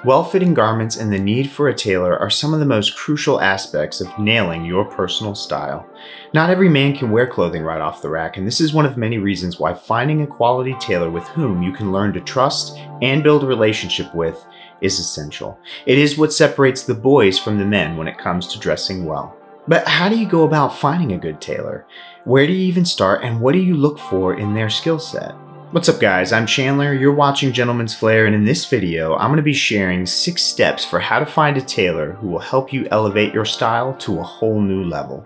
Well-fitting garments and the need for a tailor are some of the most crucial aspects of nailing your personal style. Not every man can wear clothing right off the rack, and this is one of many reasons why finding a quality tailor with whom you can learn to trust and build a relationship with is essential. It is what separates the boys from the men when it comes to dressing well. But how do you go about finding a good tailor? Where do you even start, and what do you look for in their skill set? What's up guys, I'm Chandler, you're watching Gentleman's Flair, and in this video I'm going to be sharing 6 steps for how to find a tailor who will help you elevate your style to a whole new level.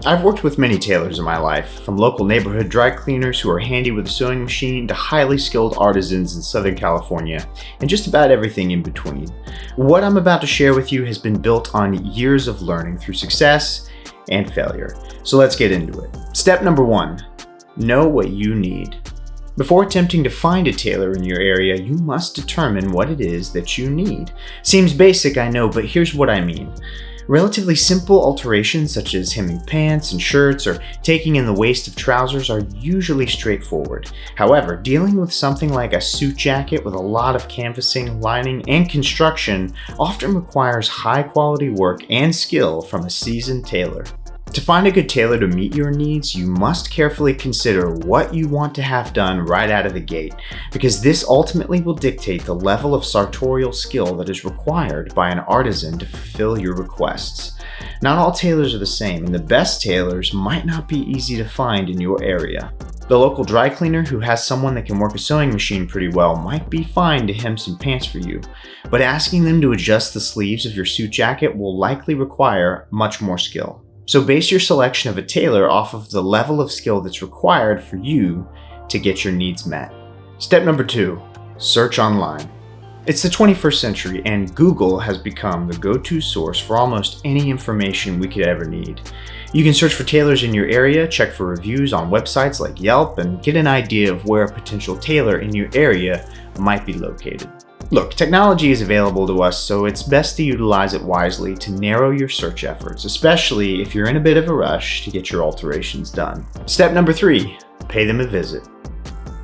I've worked with many tailors in my life, from local neighborhood dry cleaners who are handy with a sewing machine to highly skilled artisans in Southern California, and just about everything in between. What I'm about to share with you has been built on years of learning through success and failure. So let's get into it. Step number 1, know what you need. Before attempting to find a tailor in your area, you must determine what it is that you need. Seems basic, I know, but here's what I mean. Relatively simple alterations such as hemming pants and shirts or taking in the waist of trousers are usually straightforward. However, dealing with something like a suit jacket with a lot of canvassing, lining, and construction often requires high quality work and skill from a seasoned tailor. To find a good tailor to meet your needs, you must carefully consider what you want to have done right out of the gate, because this ultimately will dictate the level of sartorial skill that is required by an artisan to fulfill your requests. Not all tailors are the same, and the best tailors might not be easy to find in your area. The local dry cleaner who has someone that can work a sewing machine pretty well might be fine to hem some pants for you, but asking them to adjust the sleeves of your suit jacket will likely require much more skill. So base your selection of a tailor off of the level of skill that's required for you to get your needs met. Step number 2, search online. It's the 21st century, and Google has become the go-to source for almost any information we could ever need. You can search for tailors in your area, check for reviews on websites like Yelp, and get an idea of where a potential tailor in your area might be located. Look, technology is available to us, so it's best to utilize it wisely to narrow your search efforts, especially if you're in a bit of a rush to get your alterations done. Step number 3, pay them a visit.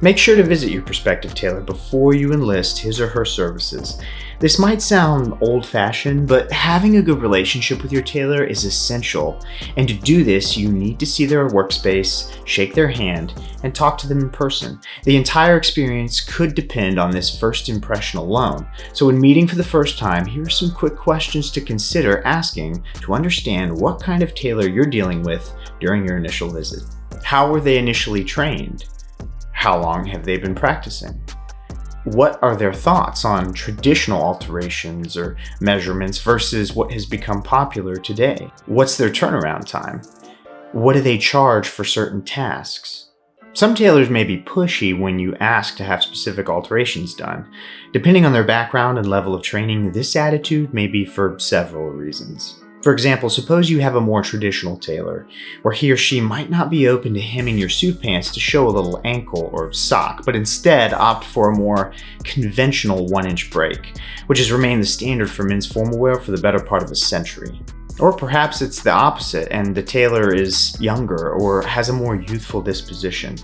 Make sure to visit your prospective tailor before you enlist his or her services. This might sound old-fashioned, but having a good relationship with your tailor is essential, and to do this, you need to see their workspace, shake their hand, and talk to them in person. The entire experience could depend on this first impression alone, so when meeting for the first time, here are some quick questions to consider asking to understand what kind of tailor you're dealing with during your initial visit. How were they initially trained? How long have they been practicing? What are their thoughts on traditional alterations or measurements versus what has become popular today? What's their turnaround time? What do they charge for certain tasks? Some tailors may be pushy when you ask to have specific alterations done. Depending on their background and level of training, this attitude may be for several reasons. For example, suppose you have a more traditional tailor, where he or she might not be open to hemming your suit pants to show a little ankle or sock, but instead opt for a more conventional 1-inch break, which has remained the standard for men's formal wear for the better part of a century. Or perhaps it's the opposite, and the tailor is younger or has a more youthful disposition,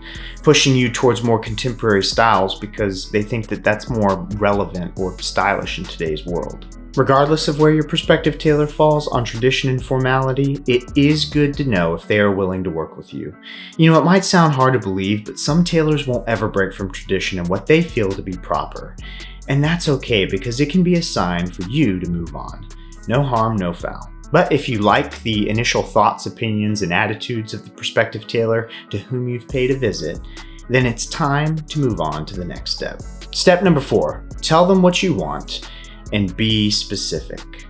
pushing you towards more contemporary styles because they think that that's more relevant or stylish in today's world. Regardless of where your prospective tailor falls on tradition and formality, it is good to know if they are willing to work with you. You know, it might sound hard to believe, but some tailors won't ever break from tradition and what they feel to be proper. And that's okay, because it can be a sign for you to move on. No harm, no foul. But if you like the initial thoughts, opinions, and attitudes of the prospective tailor to whom you've paid a visit, then it's time to move on to the next step. Step number 4, tell them what you want and be specific.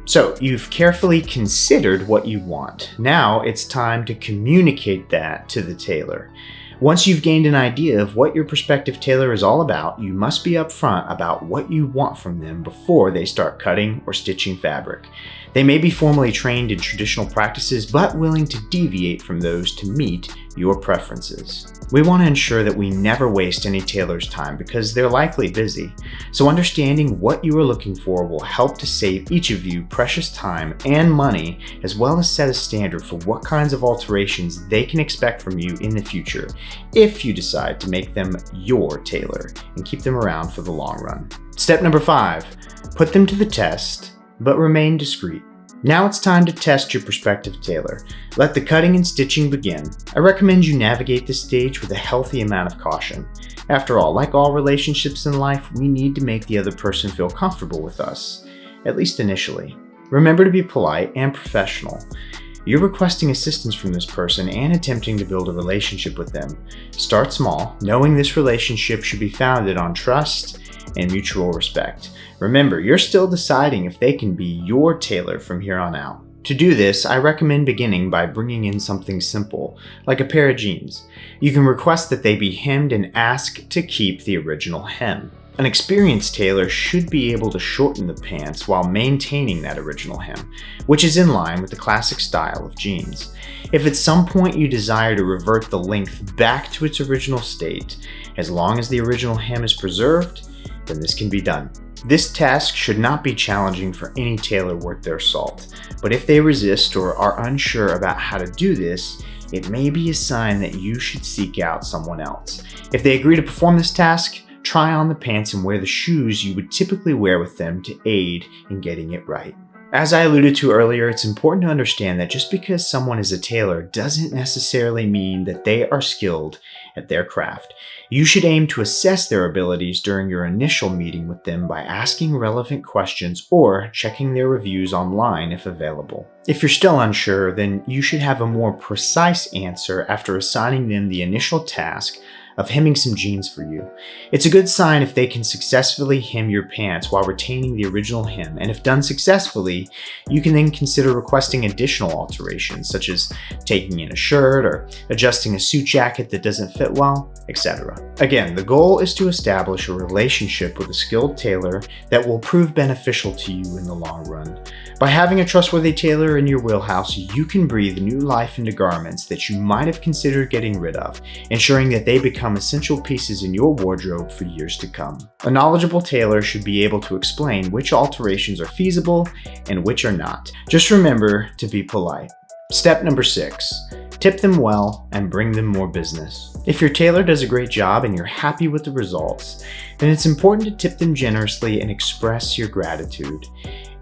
So you've carefully considered what you want. Now it's time to communicate that to the tailor. Once you've gained an idea of what your prospective tailor is all about, you must be upfront about what you want from them before they start cutting or stitching fabric. They may be formally trained in traditional practices, but willing to deviate from those to meet your preferences. We want to ensure that we never waste any tailor's time because they're likely busy. So understanding what you are looking for will help to save each of you precious time and money, as well as set a standard for what kinds of alterations they can expect from you in the future if you decide to make them your tailor and keep them around for the long run. Step number 5, put them to the test, but remain discreet. Now it's time to test your prospective tailor. Let the cutting and stitching begin. I recommend you navigate this stage with a healthy amount of caution. After all, like all relationships in life, we need to make the other person feel comfortable with us, at least initially. Remember to be polite and professional. You're requesting assistance from this person and attempting to build a relationship with them. Start small, knowing this relationship should be founded on trust and mutual respect. Remember, you're still deciding if they can be your tailor from here on out. To do this, I recommend beginning by bringing in something simple, like a pair of jeans. You can request that they be hemmed and ask to keep the original hem. An experienced tailor should be able to shorten the pants while maintaining that original hem, which is in line with the classic style of jeans. If at some point you desire to revert the length back to its original state, as long as the original hem is preserved, then this can be done. This task should not be challenging for any tailor worth their salt, but if they resist or are unsure about how to do this, it may be a sign that you should seek out someone else. If they agree to perform this task, try on the pants and wear the shoes you would typically wear with them to aid in getting it right. As I alluded to earlier, it's important to understand that just because someone is a tailor doesn't necessarily mean that they are skilled at their craft. You should aim to assess their abilities during your initial meeting with them by asking relevant questions or checking their reviews online if available. If you're still unsure, then you should have a more precise answer after assigning them the initial task of hemming some jeans for you. It's a good sign if they can successfully hem your pants while retaining the original hem, and if done successfully, you can then consider requesting additional alterations, such as taking in a shirt or adjusting a suit jacket that doesn't fit well, etc. Again, the goal is to establish a relationship with a skilled tailor that will prove beneficial to you in the long run. By having a trustworthy tailor in your wheelhouse, you can breathe new life into garments that you might have considered getting rid of, ensuring that they become essential pieces in your wardrobe for years to come. A knowledgeable tailor should be able to explain which alterations are feasible and which are not. Just remember to be polite. Step number 6, tip them well and bring them more business. If your tailor does a great job and you're happy with the results, then it's important to tip them generously and express your gratitude.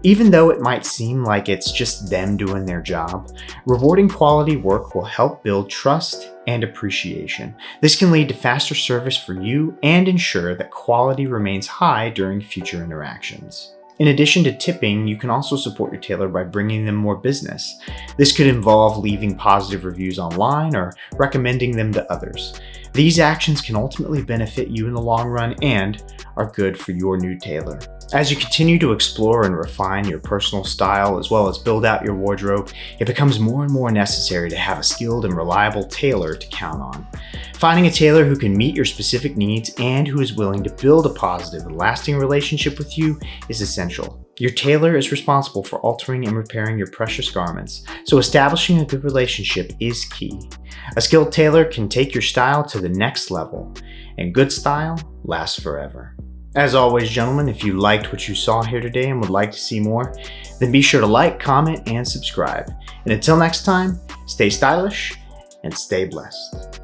Even though it might seem like it's just them doing their job, rewarding quality work will help build trust and appreciation. This can lead to faster service for you and ensure that quality remains high during future interactions. In addition to tipping, you can also support your tailor by bringing them more business. This could involve leaving positive reviews online or recommending them to others. These actions can ultimately benefit you in the long run and are good for your new tailor. As you continue to explore and refine your personal style as well as build out your wardrobe, it becomes more and more necessary to have a skilled and reliable tailor to count on. Finding a tailor who can meet your specific needs and who is willing to build a positive and lasting relationship with you is essential. Your tailor is responsible for altering and repairing your precious garments, so establishing a good relationship is key. A skilled tailor can take your style to the next level, and good style lasts forever. As always, gentlemen, if you liked what you saw here today and would like to see more, then be sure to like, comment, and subscribe. And until next time, stay stylish and stay blessed.